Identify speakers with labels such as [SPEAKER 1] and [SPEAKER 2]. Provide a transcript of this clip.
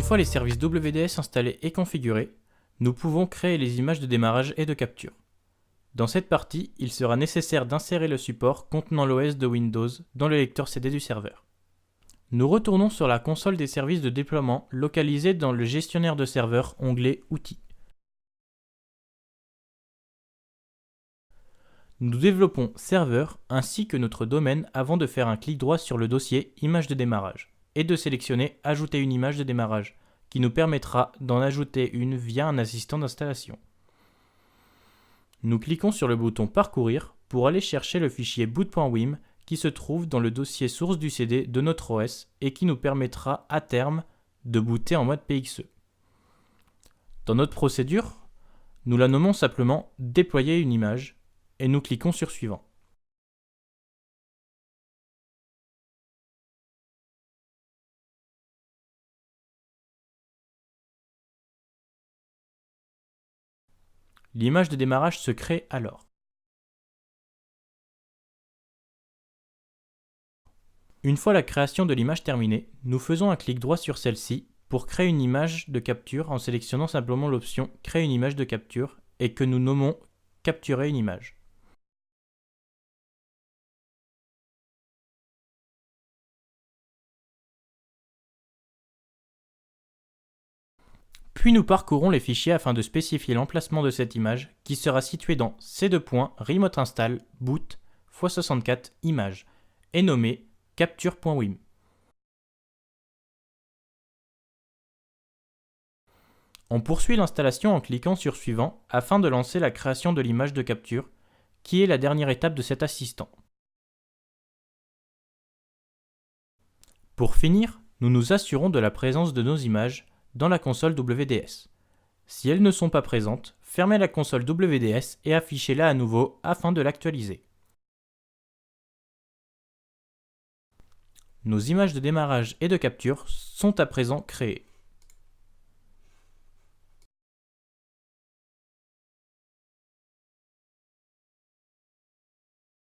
[SPEAKER 1] fois les services WDS installés et configurés, nous pouvons créer les images de démarrage et de capture. Dans cette partie, il sera nécessaire d'insérer le support contenant l'OS de Windows dans le lecteur CD du serveur. Nous retournons sur la console des services de déploiement localisée dans le gestionnaire de serveur onglet Outils. Nous développons Serveur ainsi que notre domaine avant de faire un clic droit sur le dossier Image de démarrage et de sélectionner Ajouter une image de démarrage qui nous permettra d'en ajouter une via un assistant d'installation. Nous cliquons sur le bouton Parcourir pour aller chercher le fichier boot.wim qui se trouve dans le dossier source du CD de notre OS et qui nous permettra à terme de booter en mode PXE. Dans notre procédure, nous la nommons simplement Déployer une image et nous cliquons sur Suivant. L'image de démarrage se crée alors. Une fois la création de l'image terminée, nous faisons un clic droit sur celle-ci pour créer une image de capture en sélectionnant simplement l'option Créer une image de capture et que nous nommons Capturer une image. Puis nous parcourons les fichiers afin de spécifier l'emplacement de cette image qui sera située dans C2. Remote install boot x64 image et nommée capture.wim. On poursuit l'installation en cliquant sur Suivant afin de lancer la création de l'image de capture qui est la dernière étape de cet assistant. Pour finir, nous nous assurons de la présence de nos images dans la console WDS. Si elles ne sont pas présentes, fermez la console WDS et affichez-la à nouveau afin de l'actualiser. Nos images de démarrage et de capture sont à présent créées.